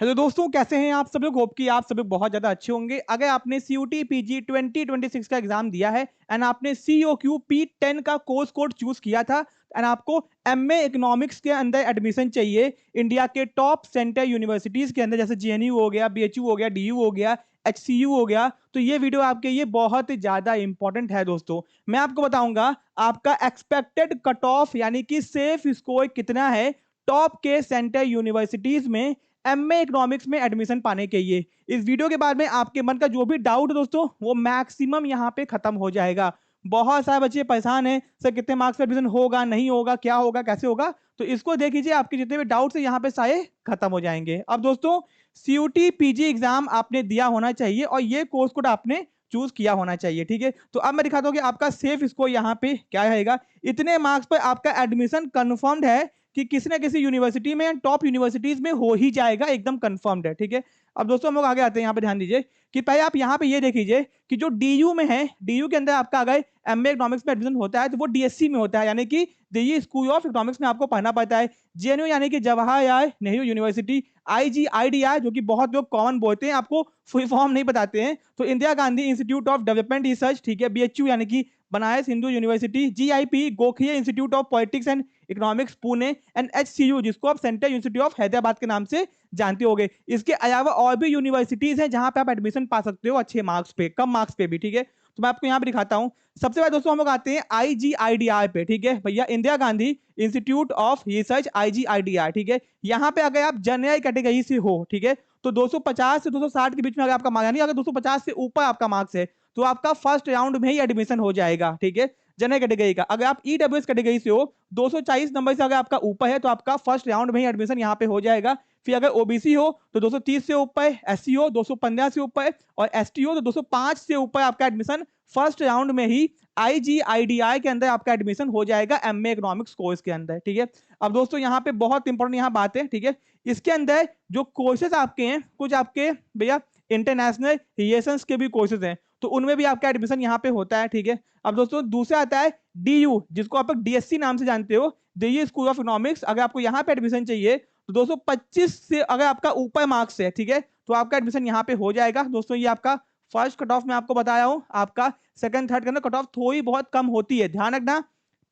Hello दोस्तों, कैसे हैं आप सब लोग। होप कि आप सब लोग बहुत ज़्यादा अच्छे होंगे। अगर आपने सीयूटी पीजी 2026 का एग्जाम दिया है एंड आपने सीओक्यू P10 का कोर्स कोड चूज किया था एंड आपको एमए इकोनॉमिक्स के अंदर एडमिशन चाहिए इंडिया के टॉप सेंटर यूनिवर्सिटीज़ के अंदर, जैसे जेएनयू हो गया, बीएचयू हो गया, डीयू हो गया, एचसीयू हो गया, तो ये वीडियो आपके लिए बहुत ज़्यादा इंपॉर्टेंट है दोस्तों। मैं आपको बताऊंगा आपका एक्सपेक्टेड कट ऑफ यानी कि सेफ स्कोर कितना है टॉप के सेंटर यूनिवर्सिटीज़ में एमए इकोनॉमिक्स में एडमिशन पाने के लिए। इस वीडियो के बाद में आपके मन का जो भी डाउट दोस्तों वो मैक्सिमम यहाँ पे खत्म हो जाएगा। बहुत सारे बच्चे परेशान हैं, सर कितने मार्क्स पे एडमिशन होगा, नहीं होगा, क्या होगा, कैसे होगा, तो इसको देख लीजिए, आपके जितने भी डाउट्स है यहाँ पे सारे खत्म हो जाएंगे। अब दोस्तों, सीयूटी पीजी एग्जाम आपने दिया होना चाहिए और ये कोर्स कोड आपने चूज किया होना चाहिए, ठीक है। तो अब मैं दिखाता हूँ कि आपका सेफ स्कोर यहाँ पे क्या रहेगा। इतने मार्क्स पर आपका एडमिशन कंफर्म्ड है कि किसी ना किसी यूनिवर्सिटी में, टॉप यूनिवर्सिटीज में हो ही जाएगा, एकदम कंफर्म्ड है, ठीक है। अब दोस्तों हम लोग आगे आते हैं, यहाँ पे ध्यान दीजिए कि पहले आप यहाँ पे ये देख लीजिए कि जो डीयू में है, डीयू के अंदर आपका अगर एमए इकोनॉमिक्स में एडमिशन होता है तो वो डीएससी में होता है, यानी कि दिल्ली स्कूल ऑफ इकोनॉमिक्स में आपको पढ़ना पड़ता है। जेएनयू यानी कि जवाहरलाल नेहरू यूनिवर्सिटी, आईजीआईडीआर जो कि बहुत लोग कॉमन बोलते हैं, आपको फुल फॉर्म नहीं बताते हैं, तो Indira Gandhi institute of development research, ठीक है, बीएचयू यानी कि Banaras Hindu university, GIP Gokhale institute of politics and economics Pune, and HCU जिसको आप सेंट्रल यूनिवर्सिटी ऑफ हैदराबाद के नाम से जानते होंगे। इसके अलावा और भी यूनिवर्सिटीज हैं जहां पे आप एडमिशन पा सकते हो अच्छे मार्क्स पे, कम मार्क्स पे भी, ठीक है। तो मैं आपको यहाँ पे दिखाता हूँ। सबसे पहले दोस्तों हम लोग आते हैं आईजीआईडीआर पे, ठीक है भैया, Indira Gandhi institute of research, IGIDR, ठीक है। यहाँ पे अगर आप जनरल कैटेगरी से हो, ठीक है, तो 250 से 260 के बीच में अगर आपका मार्क्स, यानी अगर 250 से ऊपर आपका मार्क्स है तो आपका फर्स्ट राउंड में ही एडमिशन हो जाएगा, ठीक है, जनरल कैटेगरी का। अगर आप ईडब्ल्यूएस कैटेगरी से हो, 240 नंबर से अगर आपका ऊपर है तो आपका फर्स्ट राउंड में ही एडमिशन यहाँ पे हो जाएगा। फिर अगर ओबीसी हो तो 230 से ऊपर, एससी हो 215 से ऊपर और एसटी हो तो 205 से ऊपर आपका एडमिशन फर्स्ट राउंड में ही आईजीआईडीआई के अंदर आपका एडमिशन हो जाएगा एमए इकोनॉमिक्स कोर्स के अंदर, ठीक है। अब दोस्तों यहाँ पे बहुत इंपॉर्टेंट यहाँ बात है, ठीक है, इसके अंदर जो कोर्सेज आपके हैं, कुछ आपके भैया इंटरनेशनल रिलेशंस के भी कोर्सेज हैं, तो उनमें भी आपका एडमिशन यहाँ पे होता है, ठीक है। अब दोस्तों दूसरा आता है डीयू, जिसको आप डीएससी नाम से जानते हो, दिल्ली स्कूल ऑफ इकोनॉमिक्स। अगर आपको यहाँ पे एडमिशन चाहिए तो 225 से अगर आपका ऊपर मार्क्स है, ठीक है, तो आपका एडमिशन यहाँ पे हो जाएगा। दोस्तों ये आपका फर्स्ट कट ऑफ मैं आपको बताया हूँ, आपका सेकंड थर्ड के अंदर कट ऑफ थोड़ी बहुत कम होती है, ध्यान रखना।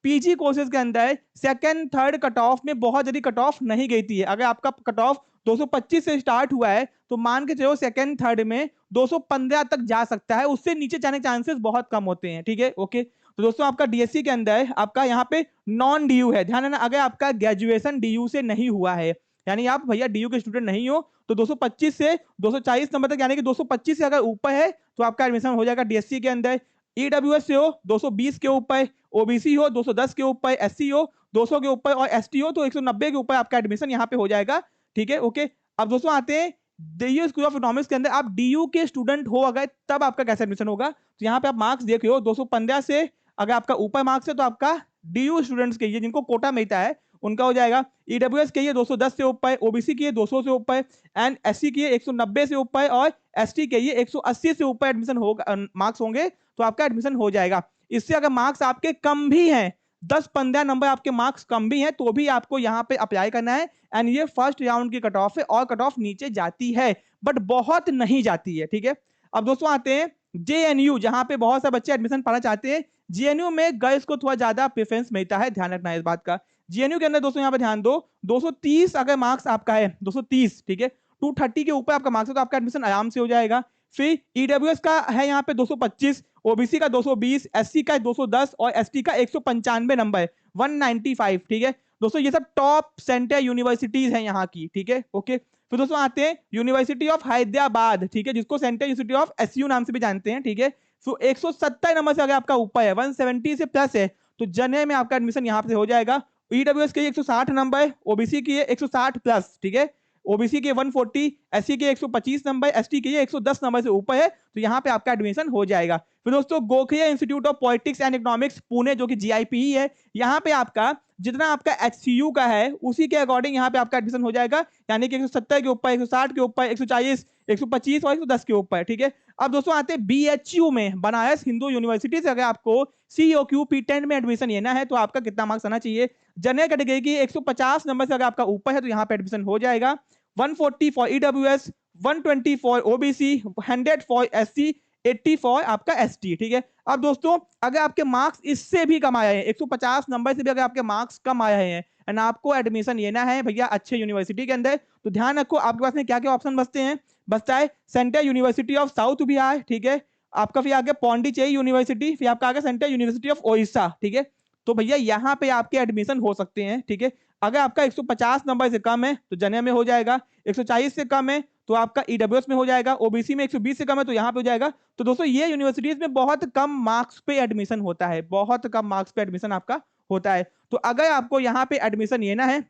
पीजी कोर्सेज के अंदर सेकंड थर्ड कट ऑफ में बहुत जल्दी कट ऑफ नहीं गई है। अगर आपका कट ऑफ 225 से स्टार्ट हुआ है तो मान के चलो सेकंड थर्ड में 215 तक जा सकता है, उससे नीचे जाने के चांसेस बहुत कम होते हैं, ठीक है, ओके। तो दोस्तों आपका डीएससी के अंदर आपका यहाँ पे नॉन डीयू है, ध्यान रखना। अगर आपका ग्रेजुएशन डीयू से नहीं हुआ है, यानी आप भैया डीयू के स्टूडेंट नहीं हो, तो 225 से 240 नंबर तक, यानी कि 225 से अगर ऊपर है तो आपका एडमिशन हो जाएगा डीएससी के अंदर। ईडब्ल्यूएस से हो 220 के ऊपर, ओबीसी हो 210 के ऊपर, एससी हो 200 के ऊपर और एसटी हो तो 190 के ऊपर आपका एडमिशन यहाँ पे हो जाएगा, ठीक है, ओके। अब दोस्तों आते हैं दिल्ली स्कूल ऑफ इकोनॉमिक्स के अंदर आप डीयू के स्टूडेंट हो अगर, तब आपका कैसे एडमिशन होगा। तो यहाँ पे आप मार्क्स देख रहे हो, 215 से अगर आपका ऊपर मार्क्स है तो आपका डीयू स्टूडेंट्स के लिए जिनको कोटा मिलता है उनका हो जाएगा। ईडब्ल्यूएस के लिए 210 से ऊपर, ओबीसी के लिए 200 से ऊपर एंड एससी के लिए 190 से ऊपर और एसटी के लिए 180 से ऊपर एडमिशन होगा, मार्क्स होंगे तो आपका एडमिशन हो जाएगा। इससे अगर मार्क्स आपके कम भी हैं, 10-15 नंबर आपके मार्क्स कम भी हैं, तो भी आपको यहाँ पे अप्लाई करना है। एंड ये फर्स्ट राउंड की कट ऑफ है और कट ऑफ नीचे जाती है बट बहुत नहीं जाती है, ठीक है। अब दोस्तों आते हैं जेएनयू, जहां पे बहुत सारे बच्चे एडमिशन पाना चाहते हैं। जेएनयू में गर्ल्स को थोड़ा ज्यादा प्रेफरेंस मिलता है, ध्यान रखना है इस बात का। जेएनयू के अंदर दोस्तों यहाँ पे ध्यान दो, 230 अगर मार्क्स आपका है, 230, ठीक है, 230 के ऊपर आपका मार्क्स है तो आपका एडमिशन आराम से हो जाएगा। फिर ईडब्ल्यूएस का है यहाँ पे 225, ओबीसी का 220, एससी का 210 और एसटी का 195 नंबर, 195, ठीक है। दोस्तों ये सब टॉप सेंटर यूनिवर्सिटीज हैं यहाँ की, ठीक है, ओके। फिर दोस्तों आते हैं यूनिवर्सिटी ऑफ हैदराबाद, ठीक है, जिसको सेंट्रल यूनिवर्सिटी ऑफ एसयू नाम से भी जानते हैं, ठीक है। तो 170 नंबर से अगर आपका ऊपर है, 170 से प्लस है, तो जनरल में आपका एडमिशन यहाँ पे हो जाएगा। ईडब्ल्यूएस के 160 नंबर, ओबीसी के 160 प्लस, ठीक है, ओबीसी के 140, एससी के 125 नंबर, एसटी के 110 नंबर से ऊपर है तो यहाँ पे आपका एडमिशन हो जाएगा। फिर दोस्तों Gokhale institute of politics and economics Pune, जो कि जीआईपी है, यहाँ पे आपका जितना आपका एचसीयू का है उसी के अकॉर्डिंग यहाँ पे आपका एडमिशन हो जाएगा, यानी कि 170 के ऊपर, 160 के ऊपर, 140, 125 और 110 के ऊपर, ठीक है। अब दोस्तों आते हैं बीएचयू में, बनारस हिंदू यूनिवर्सिटी से अगर आपको सीओक्यू P10 में एडमिशन लेना है तो आपका कितना मार्क्स आना चाहिए। जनरल कैटेगरी की 150 नंबर से अगर आपका ऊपर है तो यहाँ पे एडमिशन हो जाएगा। 140 for EWS, 120 for OBC, 100 for SC, 80 for आपका एसटी। ठीक है, अब दोस्तों अगर आपके मार्क्स इससे भी कम आए हैं, 150 नंबर से भी अगर आपके मार्क्स कम आए हैं एंड आपको एडमिशन लेना है भैया अच्छे यूनिवर्सिटी के अंदर, तो ध्यान रखो आपके पास में क्या क्या ऑप्शन बचते हैं। बचता है central university of south Bihar, ठीक है, आपका फिर आगे पौंडीचेरी यूनिवर्सिटी, फिर आपका आगे सेंट्रल यूनिवर्सिटी ऑफ ओडिशा। ठीक है, तो भैया यहाँ पे आपके एडमिशन हो सकते हैं। ठीक है, अगर आपका 150 नंबर से कम है तो जनरल में हो जाएगा, 140 से कम है तो आपका ईडब्ल्यूएस में हो जाएगा, ओबीसी में 120 से कम है तो यहाँ पे हो जाएगा। तो दोस्तों ये यूनिवर्सिटीज में बहुत कम मार्क्स पे एडमिशन होता है, बहुत कम मार्क्स पे एडमिशन आपका होता है। तो अगर आपको यहाँ पे एडमिशन लेना है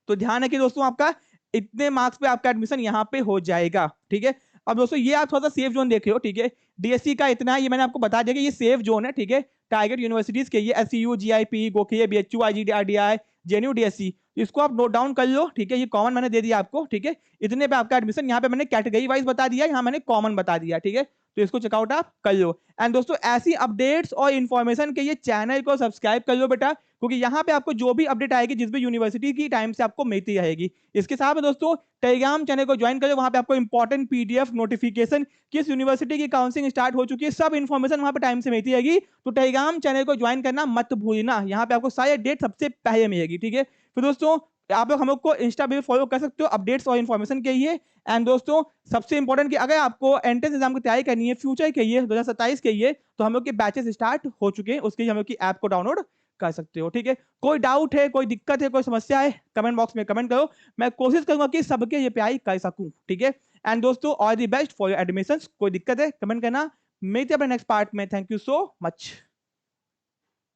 तो ध्यान है कि दोस्तों आपका इतने मार्क्स पे आपका एडमिशन यहाँ पे हो जाएगा। ठीक है, अब दोस्तों ये आप थोड़ा सा सेफ जोन देखे हो। ठीक है, डीएससी का इतना ये मैंने आपको बता दिया कि ये सेफ जोन है। ठीक है, टारगेट यूनिवर्सिटीज के ये SCU, GIP, Gokhale, BHU, IGDRDI, JNU, DSC, इसको आप नोट डाउन कर लो। ठीक है, ये कॉमन मैंने दे दिया आपको। ठीक है, इतने पे आपका एडमिशन, यहाँ पे मैंने कैटेगरी वाइज बता दिया, यहाँ मैंने कॉमन बता दिया। ठीक है, तो इसको चेकआउट आप कर लो। एंड दोस्तों ऐसी अपडेट्स और इन्फॉर्मेशन के ये चैनल को सब्सक्राइब कर लो बेटा, क्योंकि यहाँ पे आपको जो भी अपडेट आएगी जिस भी यूनिवर्सिटी की टाइम से आपको मिलती रहेगी। इसके साथ में दोस्तों टेलीग्राम चैनल को ज्वाइन करो, वहां पे आपको इंपॉर्टेंट पीडीएफ नोटिफिकेशन, किस यूनिवर्सिटी की काउंसलिंग स्टार्ट हो चुकी है, सब इन्फॉर्मेशन वहां पे टाइम से मिलती रहेगी। तो टेलीग्राम चैनल को ज्वाइन करना मत भूलना, यहाँ पे आपको सारे डेट सबसे पहले मिलेगी। ठीक है, फिर दोस्तों आप लोग हम लोग को इंस्टा पे फॉलो कर सकते हो अपडेट्स और इन्फॉर्मेशन के लिए। एंड दोस्तों सबसे इंपॉर्टेंट कि अगर आपको एंट्रेंस एग्जाम की तैयारी करनी है फ्यूचर के लिए 2027 के लिए, तो हम लोग के बैचेस स्टार्ट हो चुके हैं, उसके लिए हम लोग की ऐप को डाउनलोड कर सकते हो। ठीक है, कोई डाउट है, कोई दिक्कत है, कोई समस्या है, कमेंट बॉक्स में कमेंट करो, मैं कोशिश करूंगा कि सबके ये प्यारी कर सकूं। ठीक है, एंड दोस्तों all the best for your admissions. कोई दिक्कत है कमेंट करना, मिलते हैं अपने नेक्स्ट पार्ट में। Thank you so much.